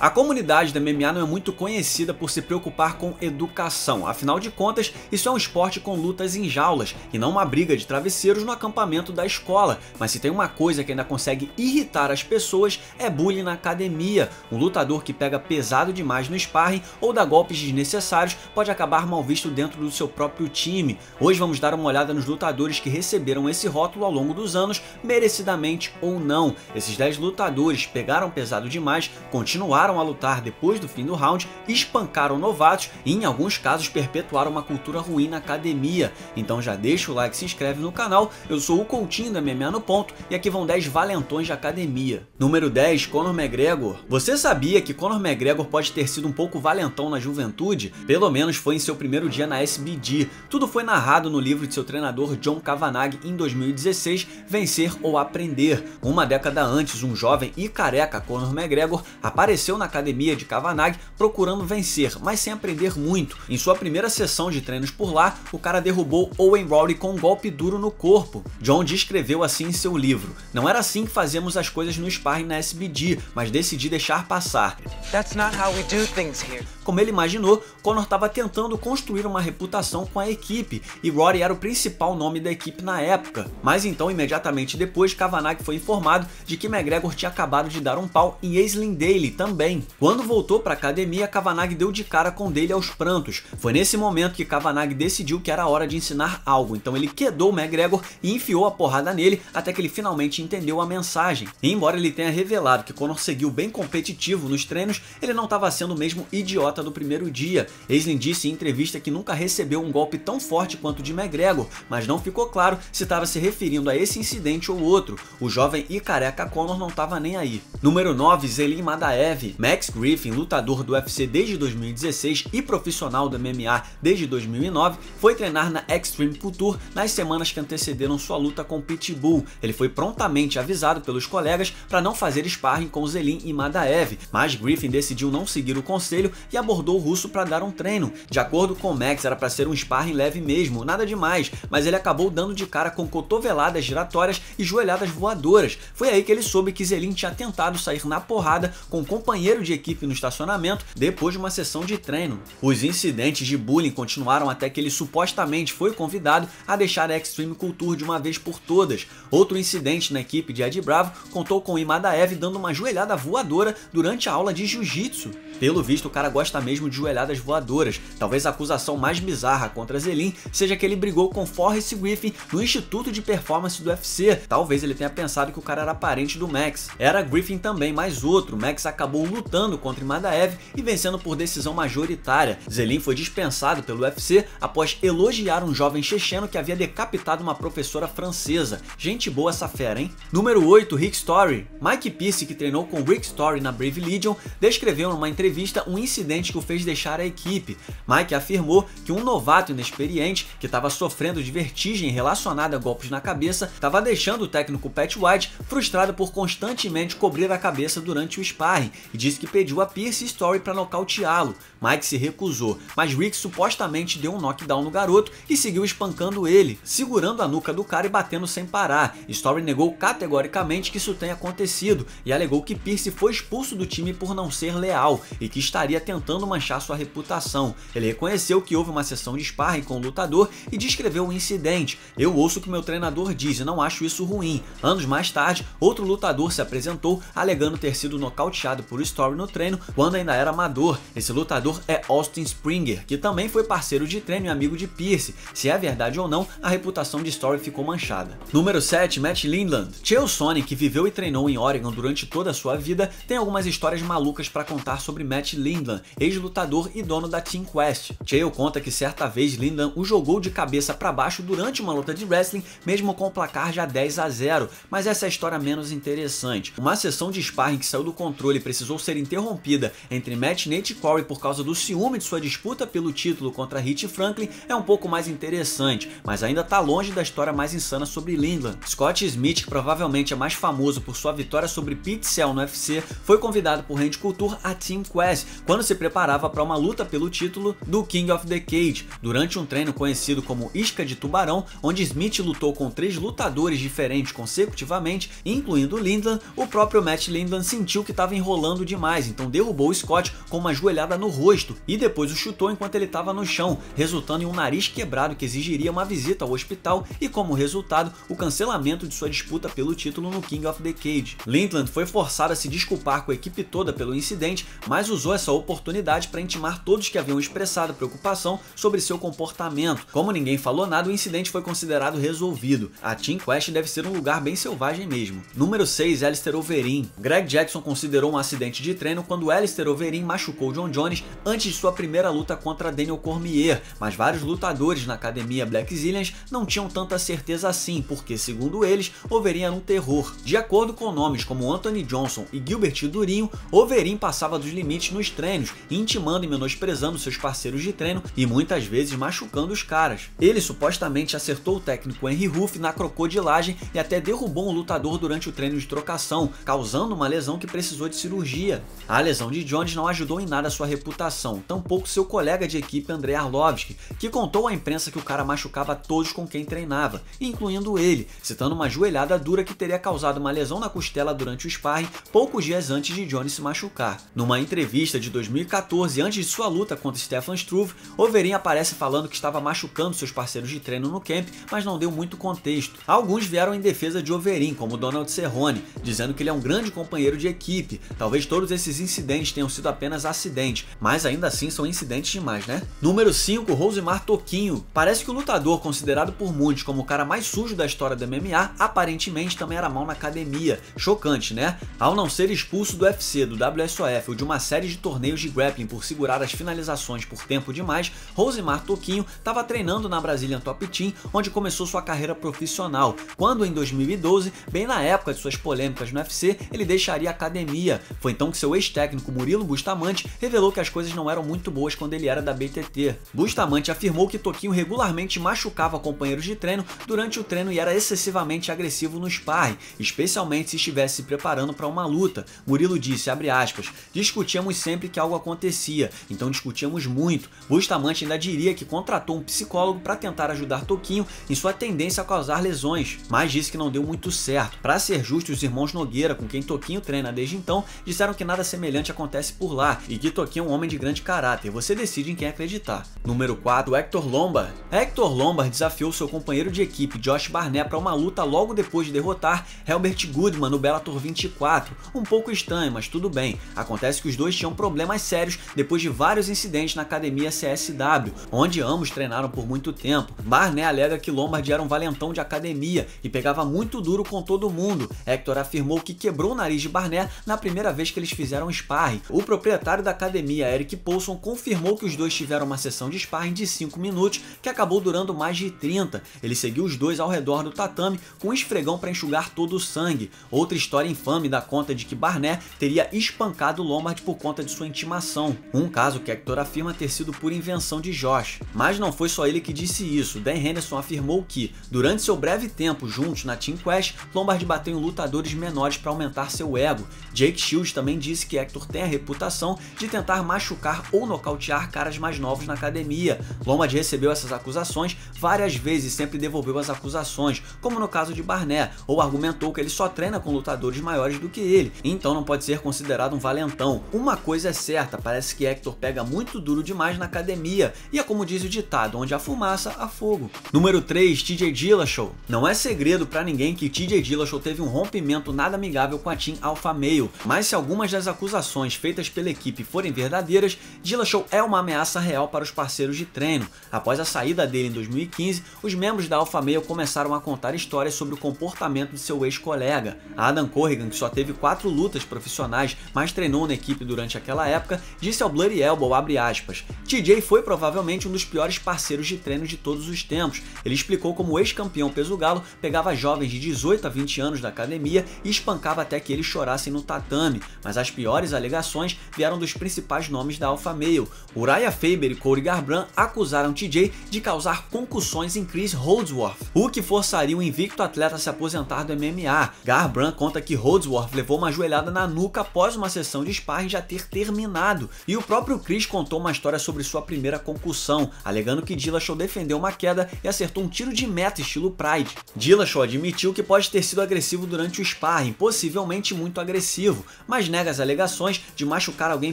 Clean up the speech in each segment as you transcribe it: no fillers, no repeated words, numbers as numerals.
A comunidade da MMA não é muito conhecida por se preocupar com educação, afinal de contas, isso é um esporte com lutas em jaulas e não uma briga de travesseiros no acampamento da escola. Mas se tem uma coisa que ainda consegue irritar as pessoas, é bullying na academia. Um lutador que pega pesado demais no sparring ou dá golpes desnecessários pode acabar mal visto dentro do seu próprio time. Hoje vamos dar uma olhada nos lutadores que receberam esse rótulo ao longo dos anos, merecidamente ou não. Esses 10 lutadores pegaram pesado demais, continuaram a lutar depois do fim do round, espancaram novatos e em alguns casos perpetuaram uma cultura ruim na academia. Então já deixa o like e se inscreve no canal. Eu sou o Coutinho da MMA no Ponto e aqui vão 10 valentões de academia. Número 10, Conor McGregor. Você sabia que Conor McGregor pode ter sido um pouco valentão na juventude? Pelo menos foi em seu primeiro dia na SBD. Tudo foi narrado no livro de seu treinador John Kavanagh em 2016, Vencer ou Aprender. Uma década antes, um jovem e careca Conor McGregor apareceu na academia de Kavanagh procurando vencer, mas sem aprender muito. Em sua primeira sessão de treinos por lá, o cara derrubou Owen Rowley com um golpe duro no corpo. John descreveu assim em seu livro: "Não era assim que fazemos as coisas no sparring na SBD, mas decidi deixar passar." That's not how we do things here. Como ele imaginou, Conor estava tentando construir uma reputação com a equipe e Rory era o principal nome da equipe na época. Mas então, imediatamente depois, Kavanagh foi informado de que McGregor tinha acabado de dar um pau em Aislinn Daly também. Quando voltou para a academia, Kavanagh deu de cara com Daly aos prantos. Foi nesse momento que Kavanagh decidiu que era hora de ensinar algo, então ele quedou McGregor e enfiou a porrada nele até que ele finalmente entendeu a mensagem. E embora ele tenha revelado que Conor seguiu bem competitivo nos treinos, ele não estava sendo o mesmo idiota do primeiro dia. Aislinn disse em entrevista que nunca recebeu um golpe tão forte quanto o de McGregor, mas não ficou claro se estava se referindo a esse incidente ou outro. O jovem e careca Conor não estava nem aí. Número 9, Zelim Madaev. Max Griffin, lutador do UFC desde 2016 e profissional do MMA desde 2009, foi treinar na Extreme Couture nas semanas que antecederam sua luta com Pitbull. Ele foi prontamente avisado pelos colegas para não fazer sparring com Zelim e Madaev, mas Griffin decidiu não seguir o conselho e abordou o russo para dar um treino. De acordo com Max, era para ser um sparring leve mesmo, nada demais, mas ele acabou dando de cara com cotoveladas giratórias e joelhadas voadoras. Foi aí que ele soube que Zelim tinha tentado sair na porrada com um companheiro de equipe no estacionamento depois de uma sessão de treino. Os incidentes de bullying continuaram até que ele supostamente foi convidado a deixar a Extreme Couture de uma vez por todas. Outro incidente na equipe de Ed Bravo contou com Imadaev dando uma joelhada voadora durante a aula de jiu-jitsu. Pelo visto, o cara gosta mesmo de joelhadas voadoras. Talvez a acusação mais bizarra contra Zelim seja que ele brigou com Forrest Griffin no Instituto de Performance do UFC. Talvez ele tenha pensado que o cara era parente do Max. Era Griffin também, mas outro. Max acabou lutando contra Imadaev e vencendo por decisão majoritária. Zelim foi dispensado pelo UFC após elogiar um jovem checheno que havia decapitado uma professora francesa. Gente boa essa fera, hein? Número 8, Rick Story. Mike Pierce, que treinou com Rick Story na Brave Legion, descreveu numa entrevista um incidente que o fez deixar a equipe. Mike afirmou que um novato inexperiente que estava sofrendo de vertigem relacionada a golpes na cabeça estava deixando o técnico Pat White frustrado por constantemente cobrir a cabeça durante o sparring e disse que pediu a Pierce e Story para nocauteá-lo. Mike se recusou, mas Rick supostamente deu um knockdown no garoto e seguiu espancando ele, segurando a nuca do cara e batendo sem parar. Story negou categoricamente que isso tenha acontecido e alegou que Pierce foi expulso do time por não ser leal e que estaria tentando manchar sua reputação. Ele reconheceu que houve uma sessão de sparring com o lutador e descreveu o incidente. "Eu ouço o que meu treinador diz e não acho isso ruim." Anos mais tarde, outro lutador se apresentou alegando ter sido nocauteado por Story no treino quando ainda era amador. Esse lutador é Austin Springer, que também foi parceiro de treino e amigo de Pierce. Se é verdade ou não, a reputação de Story ficou manchada. Número 7, Matt Lindland. Chael Sonnen, que viveu e treinou em Oregon durante toda a sua vida, tem algumas histórias malucas para contar sobre Matt Lindland, ex-lutador e dono da Team Quest. Chael conta que certa vez Lindland o jogou de cabeça para baixo durante uma luta de wrestling, mesmo com o placar já 10-0, mas essa é a história menos interessante. Uma sessão de sparring que saiu do controle e precisou ser interrompida entre Matt e Nate Corey por causa do ciúme de sua disputa pelo título contra Rich Franklin é um pouco mais interessante, mas ainda está longe da história mais insana sobre Lindland. Scott Smith, que provavelmente é mais famoso por sua vitória sobre Pete Cell no UFC, foi convidado por Randy Couture a Team Quest quando se preparava para uma luta pelo título do King of the Cage, durante um treino conhecido como Isca de Tubarão, onde Smith lutou com 3 lutadores diferentes consecutivamente, incluindo Lindland. O próprio Matt Lindland sentiu que estava enrolando forçando demais, então derrubou o Scott com uma joelhada no rosto e depois o chutou enquanto ele estava no chão, resultando em um nariz quebrado que exigiria uma visita ao hospital e, como resultado, o cancelamento de sua disputa pelo título no King of the Cage. Lindland foi forçado a se desculpar com a equipe toda pelo incidente, mas usou essa oportunidade para intimar todos que haviam expressado preocupação sobre seu comportamento. Como ninguém falou nada, o incidente foi considerado resolvido. A Team Quest deve ser um lugar bem selvagem mesmo. Número 6, Alistair Overeem. Greg Jackson considerou um acidente de treino quando Alistair Overeem machucou John Jones antes de sua primeira luta contra Daniel Cormier, mas vários lutadores na academia Black Zillions não tinham tanta certeza assim, porque, segundo eles, Overeem era um terror. De acordo com nomes como Anthony Johnson e Gilbert Durinho, Overeem passava dos limites nos treinos, intimando e menosprezando seus parceiros de treino e muitas vezes machucando os caras. Ele supostamente acertou o técnico Henry Ruff na crocodilagem e até derrubou um lutador durante o treino de trocação, causando uma lesão que precisou de cirurgia. A lesão de Jones não ajudou em nada a sua reputação, tampouco seu colega de equipe Andrei Arlovski, que contou à imprensa que o cara machucava todos com quem treinava, incluindo ele, citando uma joelhada dura que teria causado uma lesão na costela durante o sparring poucos dias antes de Jones se machucar. Numa entrevista de 2014, antes de sua luta contra Stefan Struve, Overeem aparece falando que estava machucando seus parceiros de treino no camp, mas não deu muito contexto. Alguns vieram em defesa de Overeem, como Donald Cerrone, dizendo que ele é um grande companheiro de equipe. Talvez todos esses incidentes tenham sido apenas acidentes, mas ainda assim são incidentes demais, né? Número 5, Rosimar Toquinho. Parece que o lutador, considerado por muitos como o cara mais sujo da história do MMA, aparentemente também era mal na academia. Chocante, né? Ao não ser expulso do UFC, do WSOF ou de uma série de torneios de grappling por segurar as finalizações por tempo demais, Rosimar Toquinho estava treinando na Brazilian Top Team, onde começou sua carreira profissional, quando em 2012, bem na época de suas polêmicas no UFC, ele deixaria a academia. Foi então que seu ex-técnico Murilo Bustamante revelou que as coisas não eram muito boas quando ele era da BTT. Bustamante afirmou que Toquinho regularmente machucava companheiros de treino durante o treino e era excessivamente agressivo no sparring, especialmente se estivesse se preparando para uma luta. Murilo disse, abre aspas, discutíamos sempre que algo acontecia, então discutíamos muito. Bustamante ainda diria que contratou um psicólogo para tentar ajudar Toquinho em sua tendência a causar lesões, mas disse que não deu muito certo. Para ser justo, os irmãos Nogueira, com quem Toquinho treina desde então, disseram que nada semelhante acontece por lá e que Toquinho é um homem de grande caráter. Você decide em quem acreditar. Número 4, Hector Lombard. Hector Lombard desafiou seu companheiro de equipe, Josh Barnett, para uma luta logo depois de derrotar Herbert Goodman no Bellator 24. Um pouco estranho, mas tudo bem. Acontece que os dois tinham problemas sérios depois de vários incidentes na academia CSW, onde ambos treinaram por muito tempo. Barnett alega que Lombard era um valentão de academia e pegava muito duro com todo mundo. Hector afirmou que quebrou o nariz de Barnett na primeira vez que eles fizeram sparring. O proprietário da academia, Eric Paulson, confirmou que os dois tiveram uma sessão de sparring de 5 minutos que acabou durando mais de 30. Ele seguiu os dois ao redor do tatame com um esfregão para enxugar todo o sangue. Outra história infame dá conta de que Barnett teria espancado Lombard por conta de sua intimação, um caso que Hector afirma ter sido por invenção de Josh. Mas não foi só ele que disse isso. Dan Henderson afirmou que, durante seu breve tempo juntos na Team Quest, Lombard bateu em lutadores menores para aumentar seu ego. Jake Shields também disse que Hector tem a reputação de tentar machucar ou nocautear caras mais novos na academia. Lombard recebeu essas acusações várias vezes e sempre devolveu as acusações, como no caso de Barnett, ou argumentou que ele só treina com lutadores maiores do que ele, então não pode ser considerado um valentão. Uma coisa é certa, parece que Hector pega muito duro demais na academia, e é como diz o ditado, onde há fumaça, há fogo. Número 3, TJ Dillashaw. Não é segredo pra ninguém que TJ Dillashaw teve um rompimento nada amigável com a Team Alpha Male, mas se algumas das acusações feitas pela equipe forem verdadeiras, Dillashaw é uma ameaça real para os parceiros de treino. Após a saída dele em 2015, os membros da Alpha Male começaram a contar histórias sobre o comportamento de seu ex-colega. Adam Corrigan, que só teve 4 lutas profissionais, mas treinou na equipe durante aquela época, disse ao Bloody Elbow, abre aspas, TJ foi provavelmente um dos piores parceiros de treino de todos os tempos. Ele explicou como o ex-campeão peso galo pegava jovens de 18 a 20 anos da academia e espancava até que eles chorassem no tatame, mas as piores alegações vieram dos principais nomes da Alpha Male. Uriah Faber e Cody Garbrandt acusaram TJ de causar concussões em Chris Holdsworth, o que forçaria o invicto atleta a se aposentar do MMA. Garbrandt conta que Holdsworth levou uma joelhada na nuca após uma sessão de sparring já ter terminado, e o próprio Chris contou uma história sobre sua primeira concussão, alegando que Dillashaw defendeu uma queda e acertou um tiro de meta estilo Pride. Dillashaw admitiu que pode ter sido agressivo durante o sparring, possivelmente muito agressivo, mas nega as alegações de machucar alguém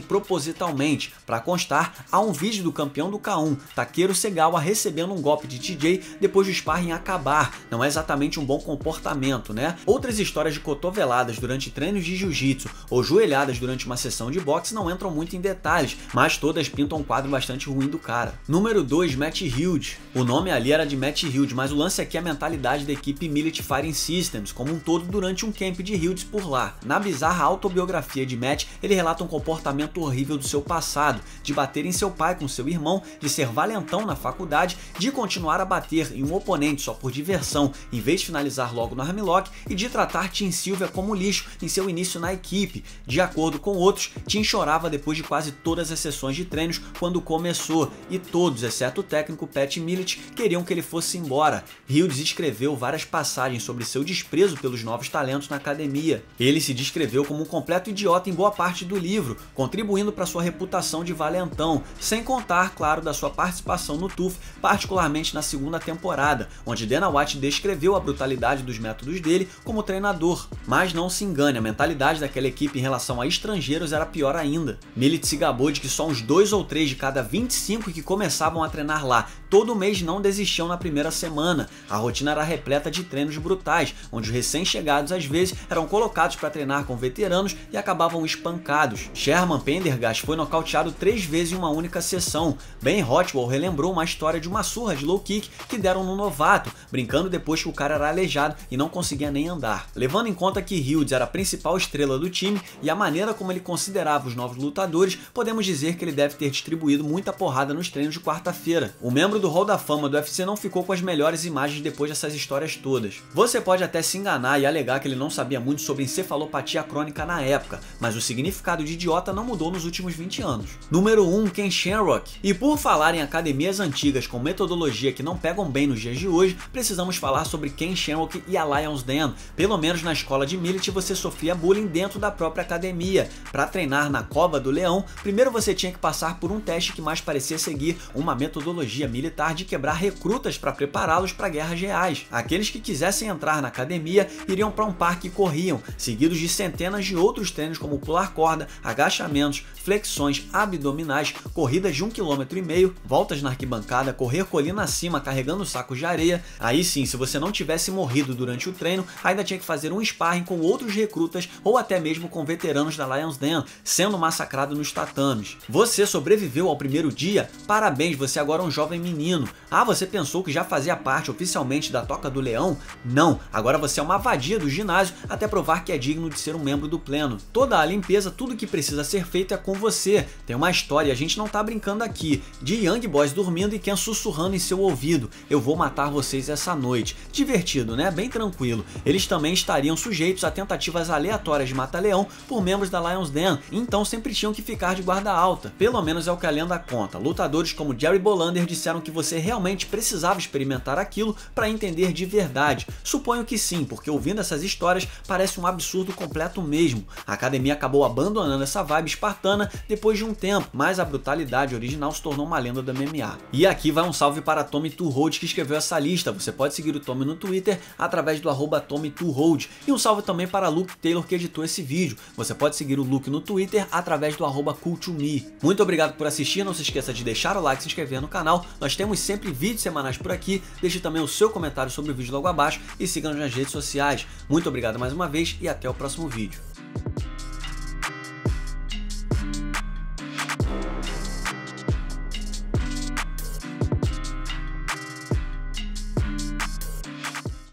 propositalmente. Para constar, há um vídeo do campeão do K1, Takeru Segawa, recebendo um golpe de TJ depois do sparring acabar. Não é exatamente um bom comportamento, né? Outras histórias de cotoveladas durante treinos de jiu-jitsu ou joelhadas durante uma sessão de boxe não entram muito em detalhes, mas todas pintam um quadro bastante ruim do cara. Número 2, Matt Hughes. O nome ali era de Matt Hughes, mas o lance aqui é a mentalidade da equipe Military Fighting Systems como um todo durante um camp de Hughes por lá. Na bizarra autobiografia de Matt, ele relata um comportamento horrível do seu passado, de bater em seu pai com seu irmão, de ser valentão na faculdade, de continuar a bater em um oponente só por diversão, em vez de finalizar logo no armlock, e de tratar Tim Sylvia como lixo em seu início na equipe. De acordo com outros, Tim chorava depois de quase todas as sessões de treinos quando começou, e todos, exceto o técnico Pat Millett, queriam que ele fosse embora. Hughes escreveu várias passagens sobre seu desprezo pelos novos talentos na academia. Ele se descreveu como um completo idiota em boa parte do livro, contribuindo para sua reputação de valentão, sem contar, claro, da sua participação no TUF, particularmente na segunda temporada, onde Dana White descreveu a brutalidade dos métodos dele como treinador. Mas não se engane, a mentalidade daquela equipe em relação a estrangeiros era pior ainda. Millett se gabou de que só uns 2 ou 3 de cada 25 que começavam a treinar lá todo mês não desistiam na primeira semana. A rotina era repleta de treinos brutais, onde os recém-chegados às vezes eram colocados para treinar com veteranos e acabavam espancados. Sherman Pendergast foi nocauteado 3 vezes em uma única sessão. Ben Rothwell relembrou uma história de uma surra de low kick que deram no novato, brincando depois que o cara era aleijado e não conseguia nem andar. Levando em conta que Hughes era a principal estrela do time e a maneira como ele considerava os novos lutadores, podemos dizer que ele deve ter distribuído muita porrada nos treinos de quarta-feira. O membro do Hall da Fama do UFC não ficou com as melhores imagens depois dessas histórias todas. Você pode até se enganar e alegar que ele não sabia muito sobre encefalopatia crônica na época, mas o significado de idiota não mudou nos últimos 20 anos. Número 1, Ken Shamrock. E por falar em academias antigas com metodologia que não pegam bem nos dias de hoje, precisamos falar sobre Ken Shamrock e a Lion's Den. Pelo menos na escola de Millett você sofria bullying dentro da própria academia. Para treinar na Cova do Leão, primeiro você tinha que passar por um teste que mais parecia seguir uma metodologia militar de quebrar recrutas para prepará-los para guerras reais. Aqueles que quisessem entrar na academia iriam para um parque e corriam, seguidos de centenas de outros treinos como pular corda, agachamentos, flexões abdominais, corridas de 1,5 km, voltas na arquibancada, correr colina acima carregando sacos de areia. Aí sim, se você não tivesse morrido durante o treino, ainda tinha que fazer um sparring com outros recrutas ou até mesmo com veteranos da Lion's Den, sendo massacrado nos tatames. Você sobreviveu ao primeiro dia? Parabéns, você agora é um jovem menino. Ah, você pensou que já fazia parte oficialmente da Toca do Leão? Não, agora você é uma vadia do ginásio até provar que é digno de ser um membro do pleno. Toda a limpeza, tudo que precisa ser feito é com você. Tem uma história, a gente não tá brincando aqui, de Young Boys dormindo e Ken sussurrando em seu ouvido: eu vou matar vocês essa noite. Divertido, né? Bem tranquilo. Eles também estariam sujeitos a tentativas aleatórias de mata-leão por membros da Lion's Den, então sempre tinham que ficar de guarda alta. Pelo menos é o que a lenda conta. Lutadores como Jerry Bolander disseram que você realmente precisava experimentar aquilo para entender de verdade. Suponho que sim, porque ouvindo essas histórias parece um absurdo completo mesmo. A academia acabou abandonando essa vibe espartana depois de um tempo, mas a brutalidade original se tornou uma lenda do MMA. E aqui vai um salve para Tommy Tuhold, que escreveu essa lista. Você pode seguir o Tommy no Twitter através do @TommyTuhold. E um salve também para Luke Taylor, que editou esse vídeo. Você pode seguir o Luke no Twitter através do @Cool2Me. Muito obrigado por assistir, não se esqueça de deixar o like e se inscrever no canal. Nós temos sempre vídeos semanais por aqui. Deixe também o seu comentário sobre o vídeo logo abaixo e siga-nos nas redes sociais. Muito obrigado mais uma vez e até o próximo vídeo.